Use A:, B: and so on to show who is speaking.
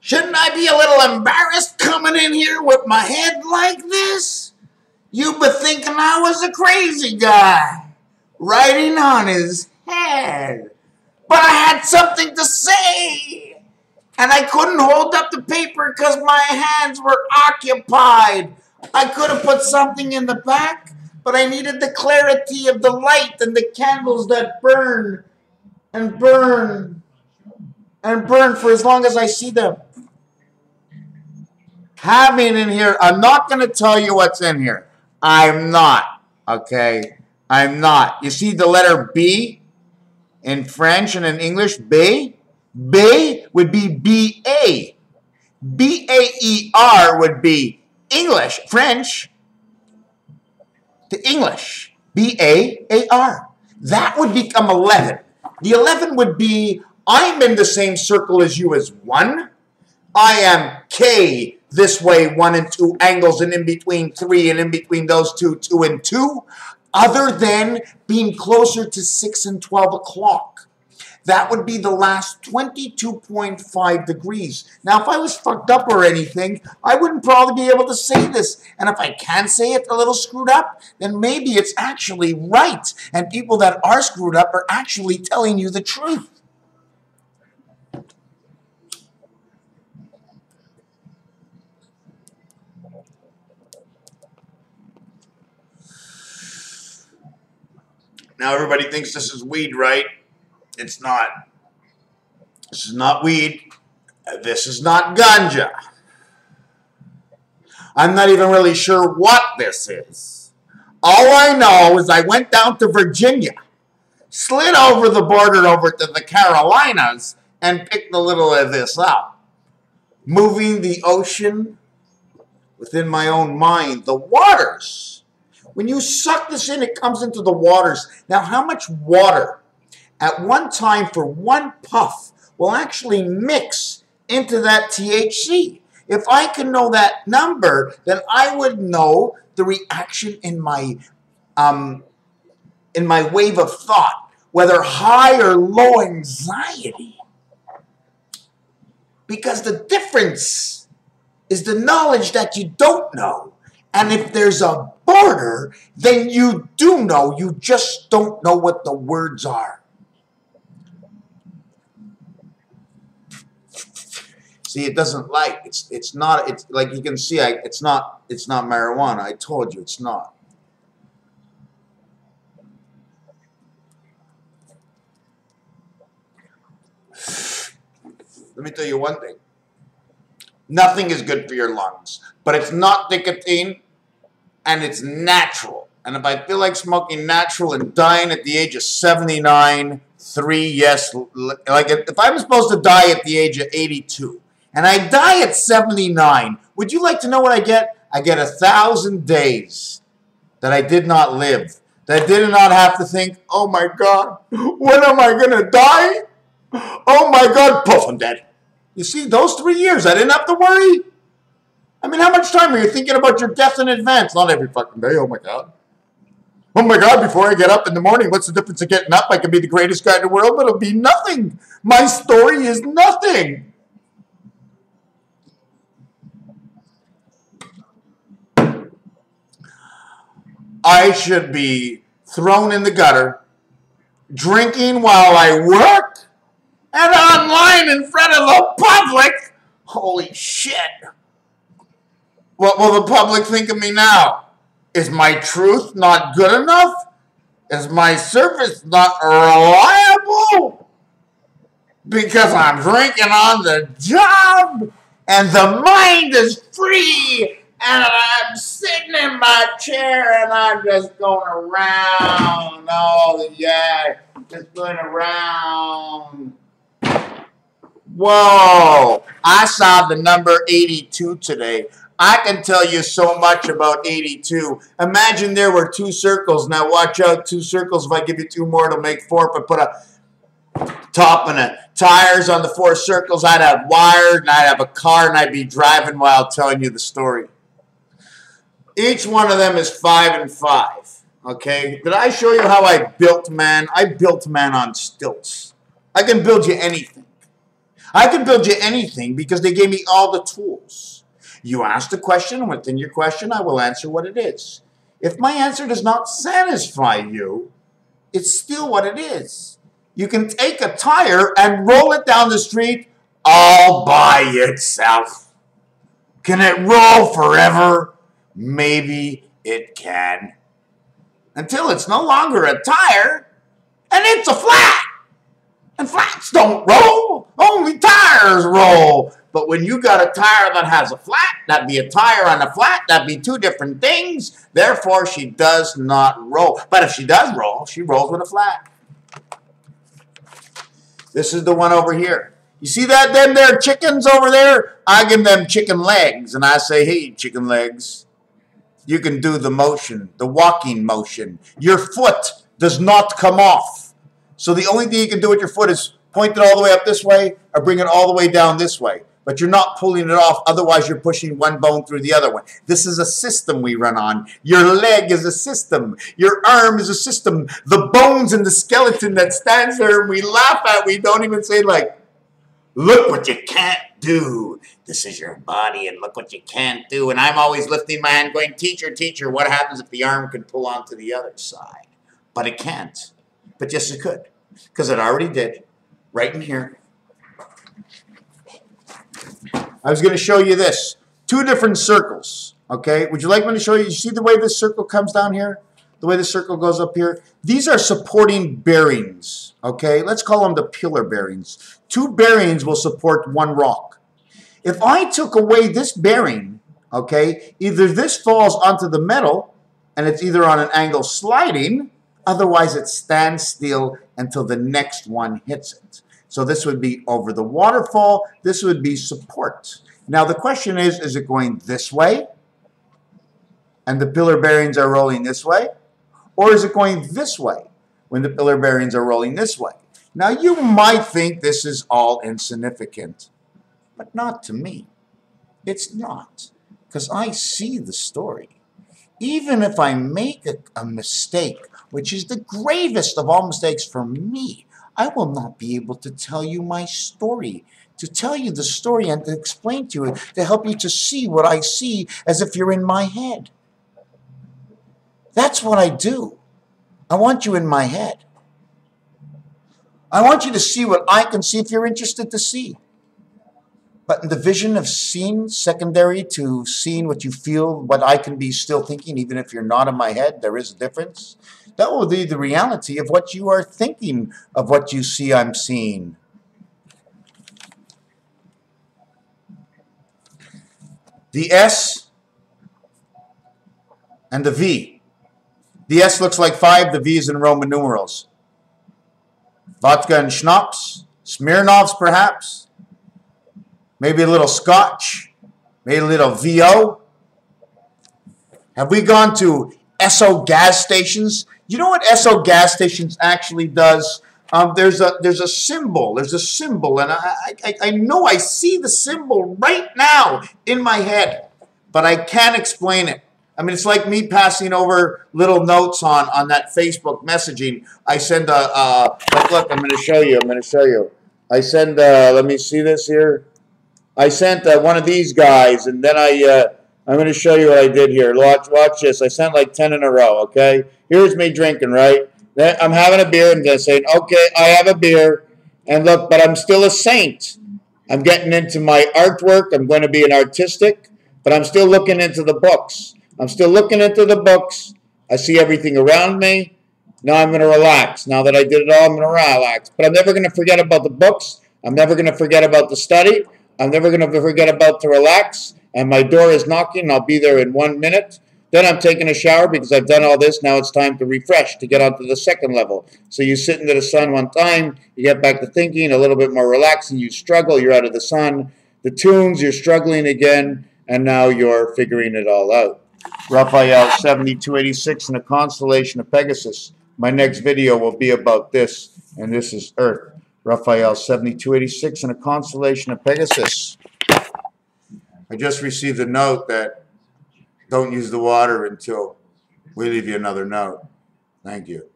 A: Shouldn't I be a little embarrassed coming in here with my head like this? You've been thinking I was a crazy guy, writing on his head. But I had something to say, and I couldn't hold up the paper because my hands were occupied. I could have put something in the back, but I needed the clarity of the light and the candles that burn and burn and burn for as long as I see them. Having in here, I'm not going to tell you what's in here. I'm not, okay? I'm not. You see the letter B in French and in English? B? B would be B-A. B-A-E-R would be English, French to English. B-A-A-R. That would become 11. The 11 would be, I'm in the same circle as you as 1. I am K this way, 1 and 2 angles, and in between 3, and in between those 2, 2 and 2, other than being closer to 6 and 12 o'clock. That would be the last 22.5 degrees. Now, if I was fucked up or anything, I wouldn't probably be able to say this. And if I can say it a little screwed up, then maybe it's actually right. And people that are screwed up are actually telling you the truth. Now everybody thinks this is weed, right? It's not. This is not weed. This is not ganja. I'm not even really sure what this is. All I know is I went down to Virginia, slid over the border over to the Carolinas, and picked a little of this up. Moving the ocean within my own mind, the waters. When you suck this in, it comes into the waters. Now, how much water at one time for one puff will actually mix into that THC? If I can know that number, then I would know the reaction in my wave of thought, whether high or low anxiety. Because the difference is the knowledge that you don't know. And if there's a border, then you do know. You just don't know what the words are. See, it doesn't light. It's not. It's like you can see. It's not marijuana. I told you, it's not. Let me tell you one thing. Nothing is good for your lungs, but it's not nicotine, and it's natural. And if I feel like smoking natural and dying at the age of 79, 3, yes, like if I'm supposed to die at the age of 82, and I die at 79, would you like to know what I get? I get 1,000 days that I did not live, that I did not have to think, oh my God, when am I going to die? Oh my God, poof, I'm dead. You see, those 3 years, I didn't have to worry. I mean, how much time are you thinking about your death in advance? Not every fucking day, oh my God. Oh my God, before I get up in the morning, what's the difference of getting up? I can be the greatest guy in the world, but it'll be nothing. My story is nothing. I should be thrown in the gutter, drinking while I work, and online in front of the public. Holy shit. What will the public think of me now? Is my truth not good enough? Is my service not reliable? Because I'm drinking on the job and the mind is free and I'm sitting in my chair and I'm just going around. Oh, yeah, just going around. Whoa, I saw the number 82 today. I can tell you so much about 82. Imagine there were 2 circles. Now watch out, 2 circles. If I give you 2 more, it'll make 4. If I put a top and a tires on the 4 circles, I'd have wires, and I'd have a car, and I'd be driving while telling you the story. Each one of them is 5 and 5. Okay? Did I show you how I built man? I built man on stilts. I can build you anything. I can build you anything because they gave me all the tools. You asked a question, and within your question, I will answer what it is. If my answer does not satisfy you, it's still what it is. You can take a tire and roll it down the street all by itself. Can it roll forever? Maybe it can. Until it's no longer a tire, and it's a flat. And flats don't roll, only tires roll. But when you got a tire that has a flat, that'd be a tire on a flat, that'd be two different things. Therefore, she does not roll. But if she does roll, she rolls with a flat. This is the one over here. You see that, them there chickens over there? I give them chicken legs, and I say, hey, chicken legs, you can do the motion, the walking motion. Your foot does not come off. So the only thing you can do with your foot is point it all the way up this way or bring it all the way down this way. But you're not pulling it off, otherwise you're pushing one bone through the other one. This is a system we run on. Your leg is a system. Your arm is a system. The bones and the skeleton that stands there and we laugh at, we don't even say like, look what you can't do. This is your body and look what you can't do. And I'm always lifting my hand going, teacher, teacher, what happens if the arm could pull onto the other side? But it can't. But yes, it could. Because it already did. Right in here. I was going to show you this. Two different circles. Okay? Would you like me to show you? You see the way this circle comes down here? The way the circle goes up here? These are supporting bearings. Okay? Let's call them the pillar bearings. Two bearings will support one rock. If I took away this bearing, okay, either this falls onto the metal and it's either on an angle sliding, otherwise it stands still until the next one hits it. So this would be over the waterfall. This would be support. Now the question is it going this way? And the pillar bearings are rolling this way? Or is it going this way when the pillar bearings are rolling this way? Now you might think this is all insignificant, but not to me. It's not, because I see the story. Even if I make a mistake, which is the gravest of all mistakes for me, I will not be able to tell you my story, to tell you the story and to explain to you, to help you to see what I see as if you're in my head. That's what I do. I want you in my head. I want you to see what I can see if you're interested to see. But in the vision of seeing, secondary to seeing what you feel, what I can be still thinking, even if you're not in my head, there is a difference. That will be the reality of what you are thinking of what you see I'm seeing. The S and the V. The S looks like 5, the V is in Roman numerals. Vodka and schnapps, Smirnoffs perhaps, maybe a little scotch, maybe a little VO. Have we gone to Esso gas stations? You know what Esso gas stations actually does? There's a symbol, and I know I see the symbol right now in my head, but I can't explain it. I mean, it's like me passing over little notes on that Facebook messaging. I send look, I'm going to show you. I send, let me see this here. I sent one of these guys, and then I'm going to show you what I did here. Watch this. I sent like 10 in a row, okay? Here's me drinking, right? Then I'm having a beer, and just saying, okay, I have a beer, and look, but I'm still a saint. I'm getting into my artwork. I'm going to be an artistic, but I'm still looking into the books. I'm still looking into the books. I see everything around me. Now I'm going to relax. Now that I did it all, I'm going to relax. But I'm never going to forget about the books. I'm never going to forget about the study. I'm never going to forget about to relax. And my door is knocking. And I'll be there in 1 minute. Then I'm taking a shower because I've done all this. Now it's time to refresh, to get onto the second level. So you sit into the sun one time. You get back to thinking, a little bit more relaxing. You struggle. You're out of the sun. The tunes, you're struggling again. And now you're figuring it all out. Raphael 7286 in the constellation of Pegasus. My next video will be about this, and this is Earth. Raphael 7286 in the constellation of Pegasus. I just received a note that don't use the water until we leave you another note. Thank you.